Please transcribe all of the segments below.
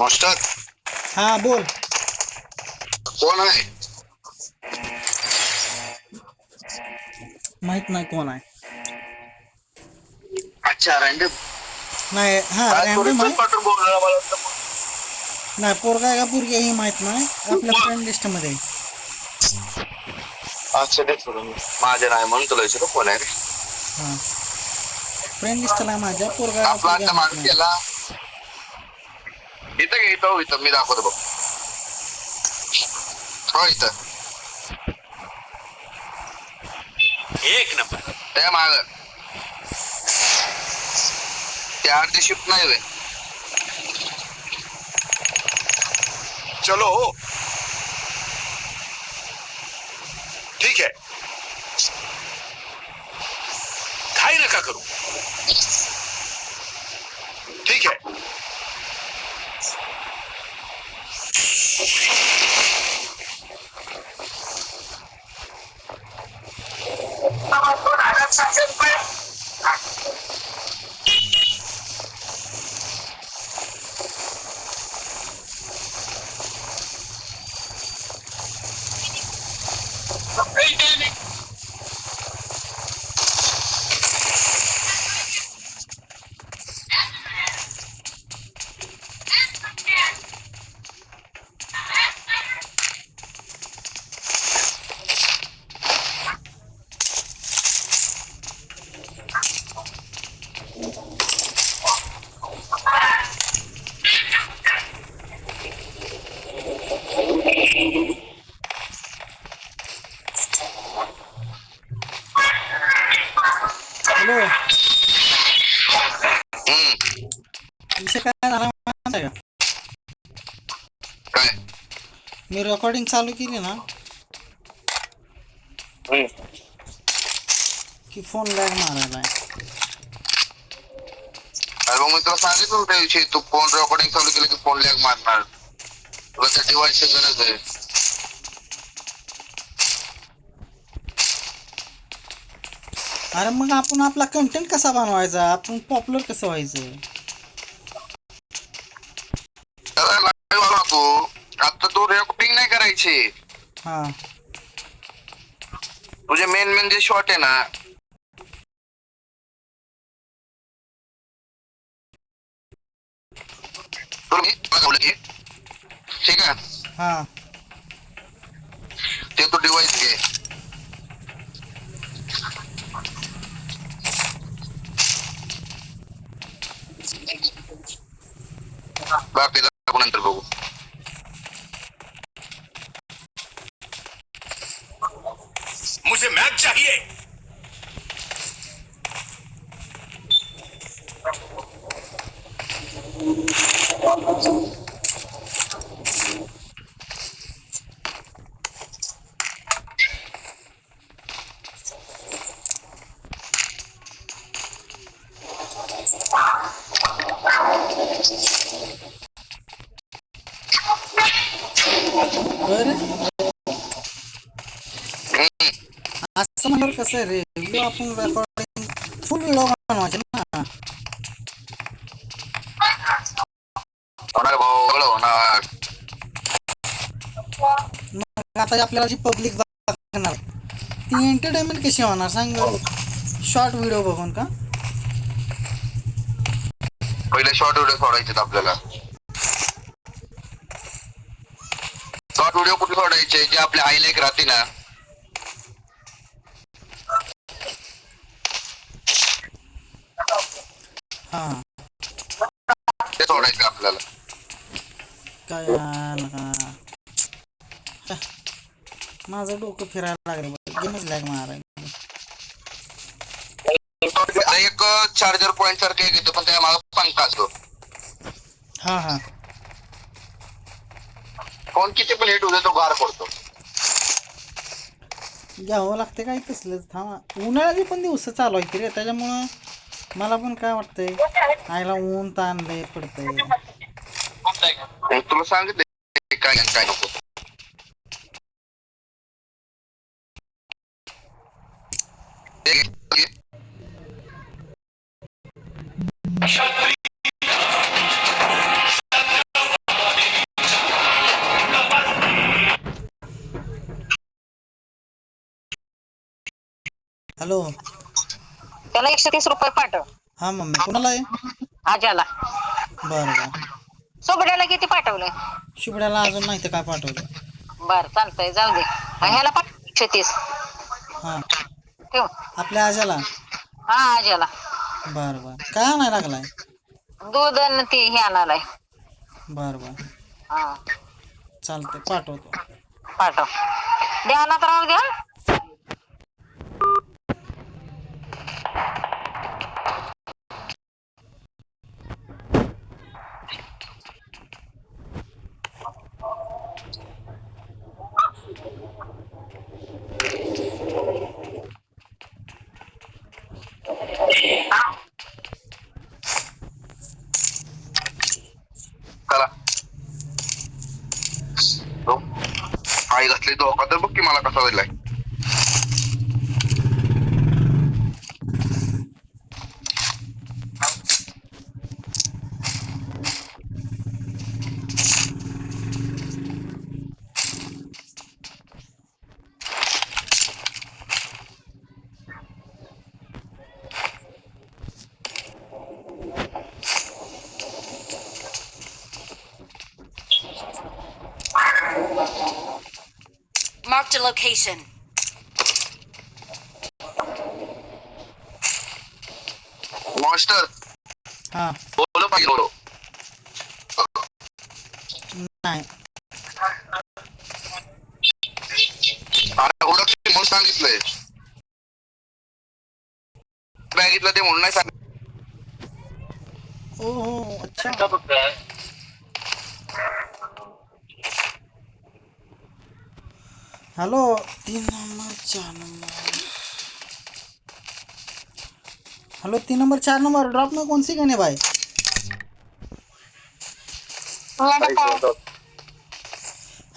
Master हा बोल. कोण आहे? माहित नाही कोण आहे. अच्छा रँडम. नाही हा काय थोडी रॅन्डम पण आहे. पाठवून बोलला मला वाटतं. नाही पोरगा आहे का पोरगी आहे हे माहित नाही. आपल्या फ्रेंड लिस्ट मध्ये आहे. अच्छा ते सोडून माझे नाही म्हणून तुला विचारू कोण आहे रे. हा फ्रेंड लिस्टला आहे माझ्या. पोरगा आहे का आपला पोरगी आता आहे माहित मागे नाही. केला इथं घे इथं मी दाखवतो बघ. हो इथं एक नंबर. त्या माग त्या अर्धी शिफ्ट नाही रे. चलो ठीक है, घाई नका करू. ठीक है. हॅलो हम्म विषय काय झाला माहिती आहे का? काय मी रेकॉर्डिंग चालू केली ना की फोन लॅग मारायला आहे. अरे मग मी तुला सांगितलं ना त्या दिवशी तू फोन रेकॉर्डिंग चालू केलं की फोन लॅग मारणार. तुला त्या डिव्हाइसची गरज आहे. अरे मग आपण आपला कंटेंट कसा बनवायचा, आपण पॉप्युलर कसं व्हायचं. त्याला live आला तू आता तू रेकॉर्डिंग नाही करायची. हा तुझे मेन जे शॉट आहे ना ठीक आहे हा ते तू डिव्हाइस घे. बाकी आपण नंतर बघू. मुझे मैच चाहिए. बरं असं म्हणल्यावर कसं आहे रे, व्हिडिओ आपण रेकॉर्डिंग फुल व्हिडिओ बनवायचे ना. होणार भाऊ सगळं होणार. मग आता आपल्याला जी पब्लिक बघणार ती एंटरटेनमेंट कशी होणार सांग. शॉर्ट व्हिडिओ बघून का? पहिले शॉर्ट व्हिडिओ सोडायचे आपल्याला. शॉर्ट व्हिडिओ कुठे सोडायचे जे आपले हायलाइट राहते ना. हा ते सोडायचं आपल्याला. काय माझं डोकं फिरायला लागलं. गेमच लॅग मारायला. एक चार्जर पॉइंट सारखं एक येतो पण त्या माझा पंखा असतो. हा हा फोन किती पण हिट होते तो गार पडतो. घ्यावं लागते काय तसलं. थांबा उन्हाळ्याची पण दिवस चालू आहे की रे, त्याच्यामुळं मला पण काय वाटतंय आईला ऊन ताण लय पडतंय. तुला सांगितलं काय काय नको. हॅलो. त्याला 130 रुपये पाठव. हा मम्मी कुणाला आहे? आज्याला. बरं बरं. सोबड्याला किती पाठवलं? शुभड्याला अजून नाही ते काय पाठवले. बर चालतंय जाऊ दे. हा ह्याला पाठव 130. हा ठेव. आपल्या आज्याला. हा आज्याला. बरं बरं काय आणायला लागलाय? दूध आणि ती हे आणायलाय. बरं बरं हा चालतंय पाठवतो. पाठव. ध्यानात राहू द्या. चला हो. आई घातली धोका तर बघ की मला कसा दिलाय. Marked a location. मास्टर हा बोलो पाहिजे बोलो. नाही अरे ओळख म्हणून सांगितलंय. बॅगितलं ते म्हणून नाही सांगितलं. ओ हो अच्छा. Hello 3 number 4 number. Hello 3 number 4 number drop में कौन सी गन है भाई?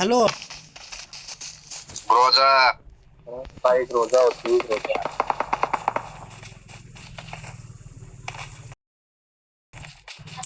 हेलो रोजा एक रोजा होती रोजा.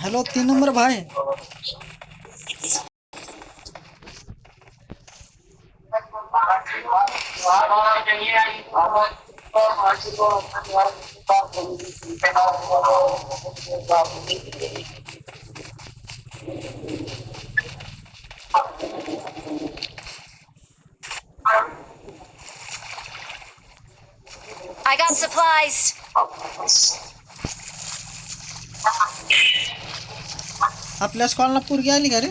हेलो 3 नंबर भाई. I got supplies. आपल्या स्कॉलला पोरगी आली का रे?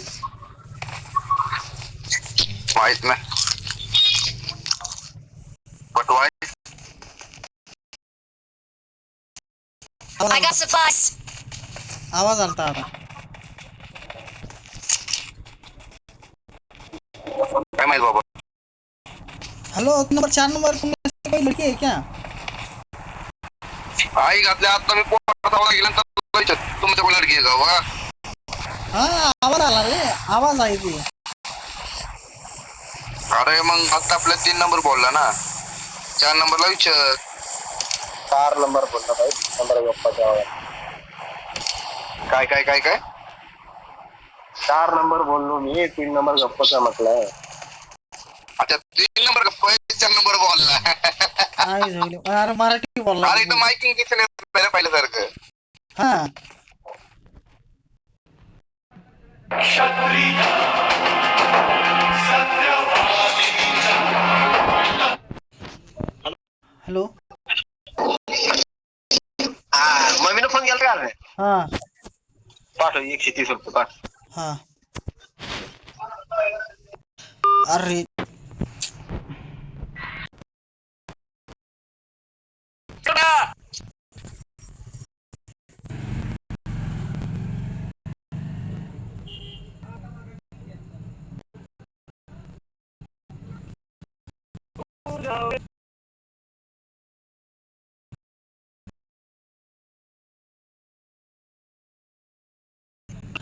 माहित नाही पटवाय. I got supplies. आवाज आलता आता. काय माहित बाबा. हेलो 3 नंबर 4 नंबर तुम में से कोई लड़की है क्या? आई घातल्या आता मी पोटाला गेल्यानंतर तुमच्या कोण लडकी आहे का बघा. हाँ आवाज आला रे आवाज आई थी. अरे मग आता आपल्या 3 नंबर बोलला ना. 4 नंबरला विचार. 4 नंबर बोलला भाई. नंबर गप्पा काय काय काय काय 4 नंबर बोललो मी. 3 नंबर गप्पाचा म्हटलं. अच्छा 3 नंबर गप्पा 4 नंबर बोलला. आई झोली अरे मराठी बोलला. अरे इथं माइकिंग दिसले पहिल्यासारखं. हाँ हेलो मम्मीने फोन केला का? हाँ पाठव 130 रुपये पाठव. हाँ अरे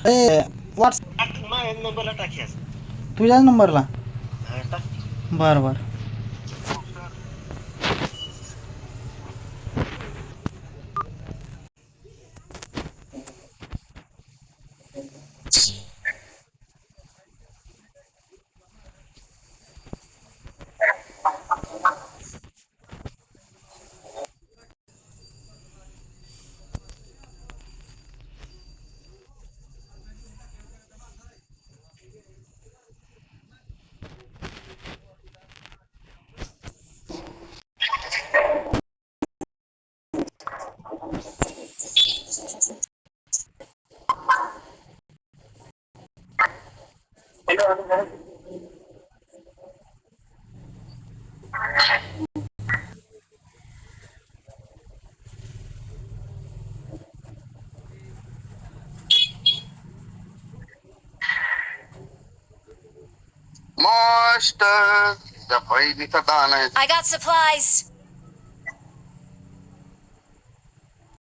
ए व्हाट्स नंबरला टाक्यास. तुझ्याच नंबरला. बरं बरं मस्त त्या बहिणीचा दान आहे. I got supplies.